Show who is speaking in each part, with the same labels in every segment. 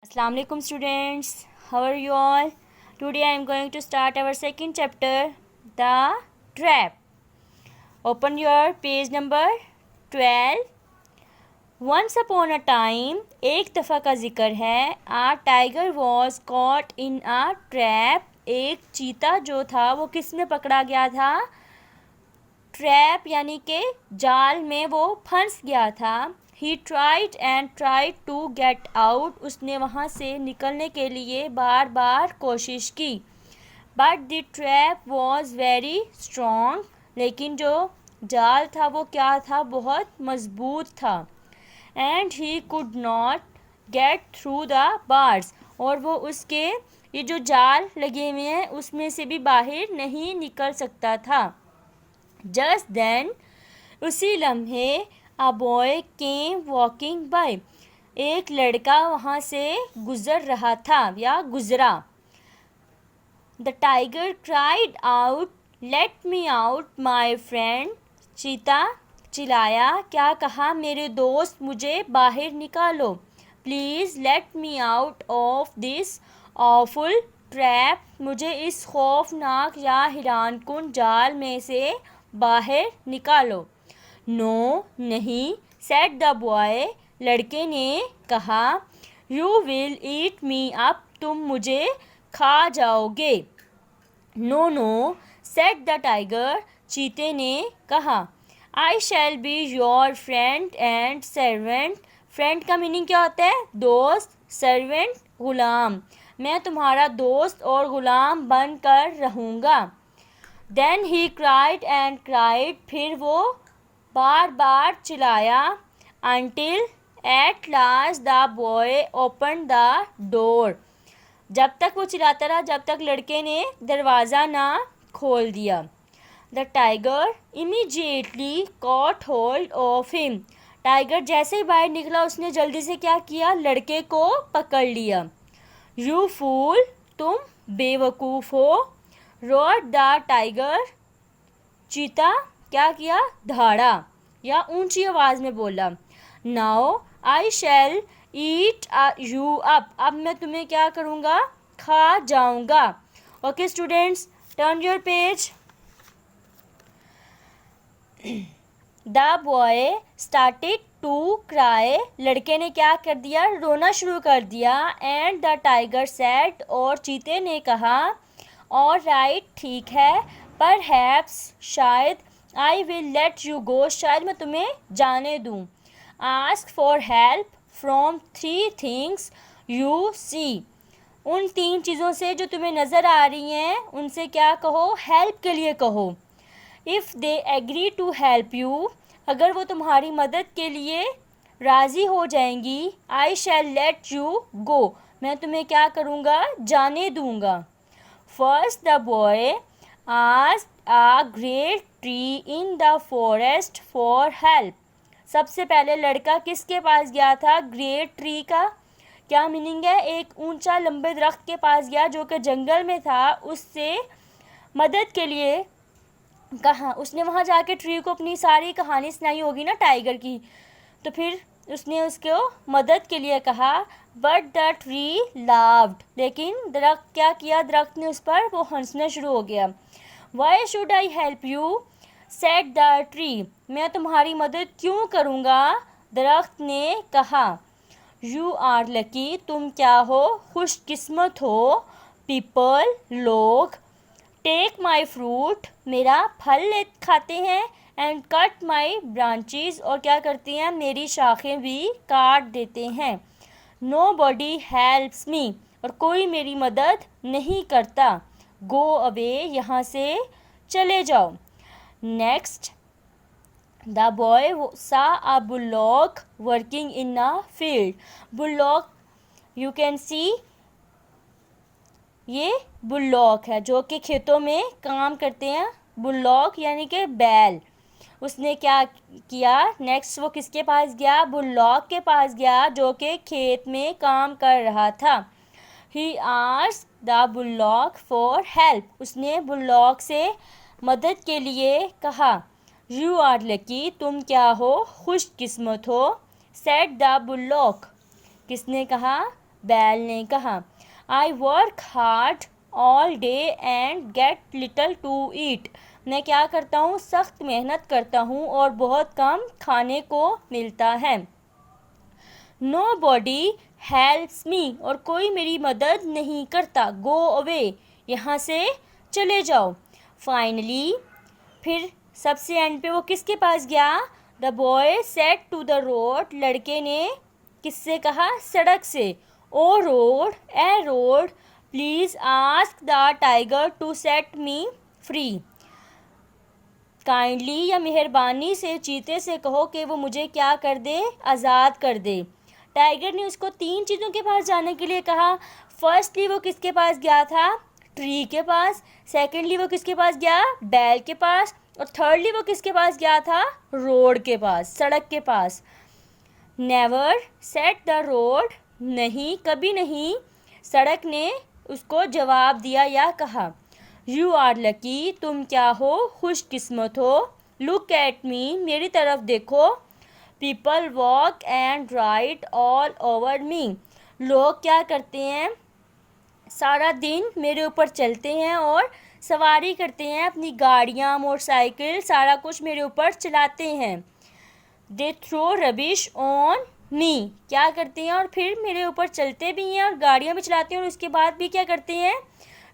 Speaker 1: Assalamu alaikum students, how are you all? Today I am going to start our second chapter, The Trap. Open your page number 12. Once upon a time, एक दफ़ा का जिक्र है, a tiger was caught in a trap. एक चीता जो था वो किस में पकड़ा गया था? ट्रैप यानी कि जाल में वो फंस गया था. He tried and tried to get out. उसने वहाँ से निकलने के लिए बार बार कोशिश की. But the trap was very strong. लेकिन जो जाल था वो क्या था? बहुत मजबूत था. And he could not get through the bars. और वो उसके ये जो जाल लगे हुए हैं उसमें से भी बाहर नहीं निकल सकता था. Just then, उसी लम्हे a boy came walking by. एक लड़का वहाँ से गुज़र रहा था या गुज़रा. The tiger cried out, let me out, my friend. चीता चिल्लाया, क्या कहा? मेरे दोस्त मुझे बाहर निकालो. Please let me out of this awful trap. मुझे इस खौफनाक या हैरानकुन जाल में से बाहर निकालो. नो नहीं, said the boy. लड़के ने कहा, you will eat me up. तुम मुझे खा जाओगे. No no, said the tiger. चीते ने कहा, I shall be your friend and servant. Friend का मीनिंग क्या होता है? दोस्त. सर्वेंट गुलाम. मैं तुम्हारा दोस्त और गुलाम बन कर रहूँगा. Then he cried and cried. फिर वो बार बार चिल्लाया. Until at last the boy opened the door. जब तक वो चिल्लाता रहा जब तक लड़के ने दरवाज़ा ना खोल दिया. The tiger immediately caught hold of him. Tiger जैसे ही बाहर निकला उसने जल्दी से क्या किया? लड़के को पकड़ लिया. You fool, तुम बेवकूफ़ हो. Roared the tiger. चीता क्या किया? धाड़ा या ऊंची आवाज़ में बोला. Now I shall eat you up. अब मैं तुम्हें क्या करूँगा? खा जाऊँगा. Okay students, turn your page. The boy started to cry. लड़के ने क्या कर दिया? रोना शुरू कर दिया. And the tiger said. और चीते ने कहा, all right, ठीक है. Perhaps, शायद. I will let you go. शायद मैं तुम्हें जाने दूँ. Ask for help from 3 things you see. उन 3 चीज़ों से जो तुम्हें नज़र आ रही हैं उनसे क्या कहो? हेल्प के लिए कहो. If they agree to help you, अगर वो तुम्हारी मदद के लिए राज़ी हो जाएंगी, I shall let you go. मैं तुम्हें क्या करूँगा? जाने दूँगा. First the boy asked a great tree in the forest for help. सबसे पहले लड़का किसके पास गया था? ग्रेट ट्री का क्या मीनिंग है? एक ऊंचा लंबे दरख्त के पास गया जो कि जंगल में था. उससे मदद के लिए कहा. उसने वहाँ जाके ट्री को अपनी सारी कहानी सुनाई होगी ना टाइगर की, तो फिर उसने उसको मदद के लिए कहा. But the tree लाव्ड. लेकिन दरख्त क्या किया? दरख्त ने उस पर वो हंसना शुरू हो गया. Why should I help you? Said the tree. मैं तुम्हारी मदद क्यों करूँगा? दरख्त ने कहा. You are lucky. तुम क्या हो? खुशकिस्मत हो. पीपल, लोग. Take my fruit. मेरा फल खाते हैं. And cut my branches. और क्या करती हैं? मेरी शाखें भी काट देते हैं. Nobody helps me. और कोई मेरी मदद नहीं करता. Go away. यहाँ से चले जाओ. Next, the boy saw a bullock working in a field. Bullock you can see, ये बुलॉक है जो कि खेतों में काम करते हैं. बुलॉक यानी कि बैल. उसने क्या किया? नेक्स्ट वो किसके पास गया? बुलॉक के पास गया जो कि खेत में काम कर रहा था. He asked the bullock for help. उसने बुलॉक से मदद के लिए कहा. You are lucky. तुम क्या हो? खुशकिस्मत हो. Said the bullock. किसने कहा? बैल ने कहा। I work hard all day and get little to eat. मैं क्या करता हूँ, सख्त मेहनत करता हूँ और बहुत कम खाने को मिलता है। नो बॉडी हेल्प्स मी, और कोई मेरी मदद नहीं करता। गो अवे, यहाँ से चले जाओ। फाइनली, फिर सबसे एंड पे वो किसके पास गया? The boy said to the road, लड़के ने किससे कहा? सड़क से। ओ रोड, ए road, please ask the tiger to set me free. Kindly या मेहरबानी से चीते से कहो कि वो मुझे क्या कर दे? आज़ाद कर दे। टाइगर ने उसको 3 चीज़ों के पास जाने के लिए कहा। फर्स्टली वो किसके पास गया था? ट्री के पास। सेकेंडली वो किसके पास गया? बैल के पास। और थर्डली वो किसके पास गया था? रोड के पास, सड़क के पास। नेवर सेट द रोड, नहीं, कभी नहीं। सड़क ने उसको जवाब दिया या कहा। यू आर लकी, तुम क्या हो? खुशकिस्मत हो। लुक एट मी, मेरी तरफ देखो। People walk and ride all over मी, लोग क्या करते हैं? सारा दिन मेरे ऊपर चलते हैं और सवारी करते हैं, अपनी गाड़ियाँ, मोटरसाइकिल, सारा कुछ मेरे ऊपर चलाते हैं। They throw rubbish on me, क्या करते हैं? और फिर मेरे ऊपर चलते भी हैं और गाड़ियाँ भी चलाते हैं और उसके बाद भी क्या करते हैं?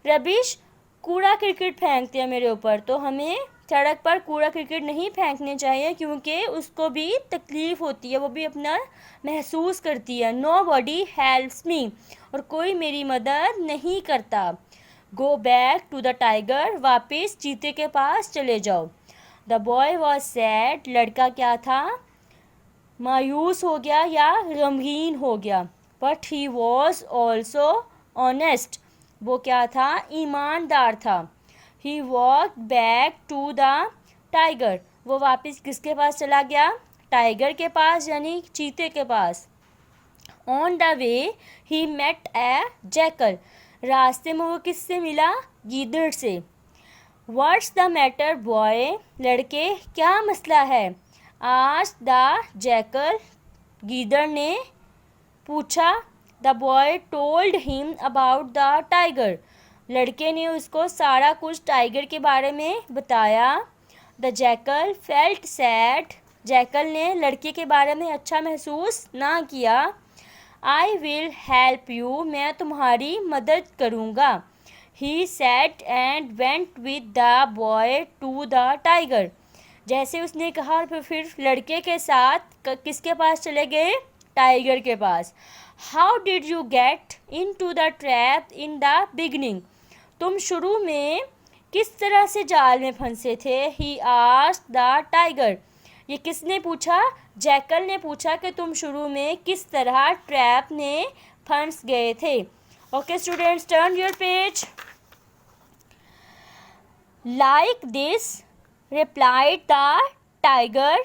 Speaker 1: रबिश, कूड़ा क्रिकेट फेंकते हैं मेरे ऊपर। तो हमें सड़क पर कूड़ा क्रिकेट नहीं फेंकने चाहिए, क्योंकि उसको भी तकलीफ़ होती है, वो भी अपना महसूस करती है। नो बॉडी हेल्प्स मी, और कोई मेरी मदद नहीं करता। Go back to the tiger, वापस चीते के पास चले जाओ। द बॉय वॉज सैड, लड़का क्या था? मायूस हो गया या गमगीन हो गया। But he was also honest, वो क्या था? ईमानदार था। He walk back to the tiger, वो वापस किसके पास चला गया? टाइगर के पास, यानी चीते के पास। On the way he met a jackal, रास्ते में वो किससे मिला? गीदड़ से। व्हाट्स द मैटर बॉय, लड़के क्या मसला है? आज द जैकल, गीदड़ ने पूछा। The boy told him about the tiger, लड़के ने उसको सारा कुछ टाइगर के बारे में बताया। The jackal felt sad, jackal ने लड़के के बारे में अच्छा महसूस ना किया। आई विल हेल्प यू, मैं तुम्हारी मदद करूँगा। He said and went with the boy to the tiger, जैसे उसने कहा फिर लड़के के साथ किसके पास चले गए? टाइगर के पास। How did you get into the trap in the beginning, तुम शुरू में किस तरह से जाल में फंसे थे? ही आस्क्ड द टाइगर, ये किसने पूछा? जैकल ने पूछा कि तुम शुरू में किस तरह ट्रैप में फंस गए थे। Okay students, turn your page. Like this replied the tiger,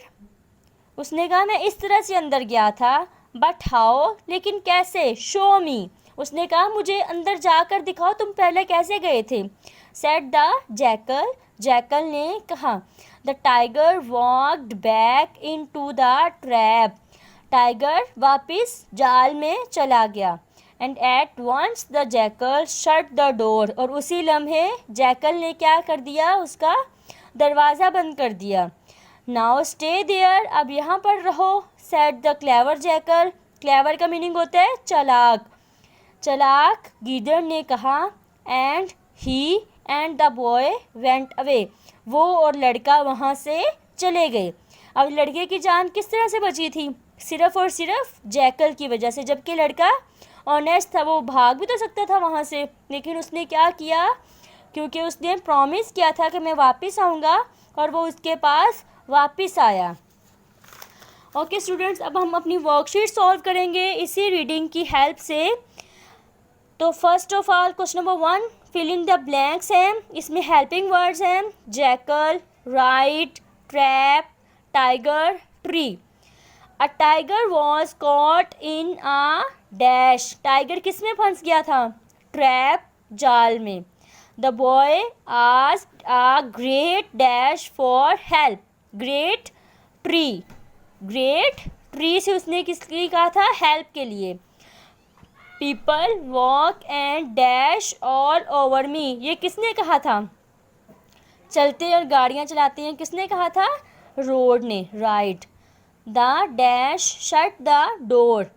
Speaker 1: उसने कहा मैं इस तरह से अंदर गया था। बट हाउ, लेकिन कैसे? शो मी, उसने कहा मुझे अंदर जाकर दिखाओ, तुम पहले कैसे गए थे? सेड द जैकल, जैकल ने कहा। The tiger walked back into the trap, tiger वापस जाल में चला गया। And at once the jackal shut the door, और उसी लम्हे जैकल ने क्या कर दिया? उसका दरवाज़ा बंद कर दिया। नाउ स्टे देयर, अब यहाँ पर रहो। Said the clever jackal, clever का मीनिंग होता है चालाक, चालाक गीदड़ ने कहा। And he and the boy went away, वो और लड़का वहाँ से चले गए। अब लड़के की जान किस तरह से बची थी? सिर्फ और सिर्फ जैकल की वजह से, जबकि लड़का ऑनेस्ट था, वो भाग भी तो सकता था वहाँ से, लेकिन उसने क्या किया? क्योंकि उसने प्रॉमिस किया था कि मैं वापस आऊँगा, और वो उसके पास वापस आया। ओके स्टूडेंट्स, अब हम अपनी वर्कशीट सॉल्व करेंगे इसी रीडिंग की हेल्प से। तो first of all question number 1, fill in the blanks हैं, इसमें हेल्पिंग वर्ड्स हैं jackal, right, trap, tiger, tree. A tiger was caught in a dash, tiger किस में फंस गया था? ट्रैप, जाल में। The boy asked a great dash for help, great tree से उसने किसके लिए कहा था? हेल्प के लिए। People walk and dash all over me, ये किसने कहा था? चलते और गाड़ियाँ चलाती हैं, किसने कहा था? रोड ने, right. The dash shut the door,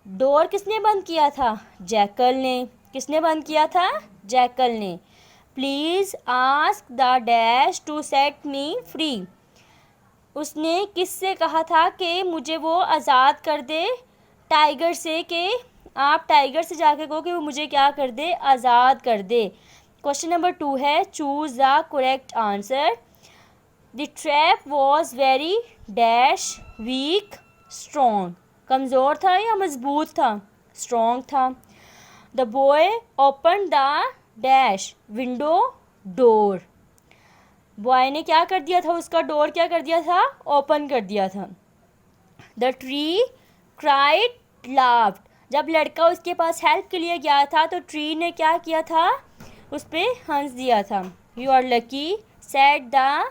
Speaker 1: door किसने बंद किया था? जैकल ने, किसने बंद किया था? जैकल ने। Please ask the dash to set me free, उसने किससे कहा था कि मुझे वो आज़ाद कर दे? टाइगर से, कि आप टाइगर से जाके कहो कि वो मुझे क्या कर दे? आज़ाद कर दे। क्वेश्चन नंबर 2 है, choose the correct answer. The trap was very dash weak strong, कमज़ोर था या मजबूत था? स्ट्रॉन्ग था। The boy open the dash window door, बॉय ने क्या कर दिया था? उसका डोर क्या कर दिया था? ओपन कर दिया था। द ट्री क्राइड लाफ्ड, जब लड़का उसके पास हेल्प के लिए गया था तो ट्री ने क्या किया था? उस पर हंस दिया था। You are lucky said the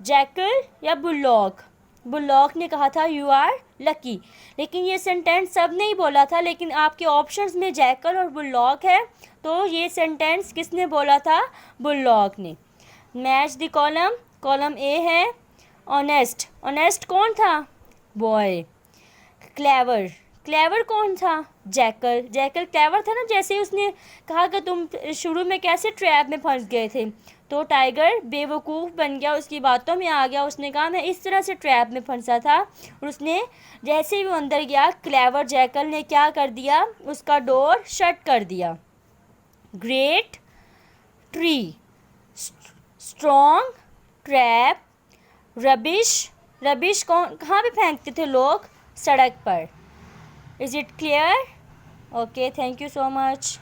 Speaker 1: jackal या बुलॉक, बुलॉक ने कहा था यू आर लकी। लेकिन ये सेंटेंस सब नहीं बोला था, लेकिन आपके ऑप्शंस में जैकल और बुलॉक है, तो ये सेंटेंस किसने बोला था? बुलॉक ने। Match the column, column A है ऑनेस्ट, ऑनेस्ट कौन था? बॉय। क्लेवर, क्लेवर कौन था? जैकल, जैकल क्लेवर था ना, जैसे उसने कहा कि तुम शुरू में कैसे ट्रैप में फंस गए थे, तो टाइगर बेवकूफ़ बन गया, उसकी बातों में आ गया, उसने कहा मैं इस तरह से ट्रैप में फंसा था, और उसने जैसे ही वो अंदर गया, क्लेवर जैकल ने क्या कर दिया? उसका डोर शट कर दिया। Great tree, strong trap, rubbish, rubbish कौन कहाँ पे फेंकते थे लोग? सड़क पर। Is it clear? Okay, thank you so much.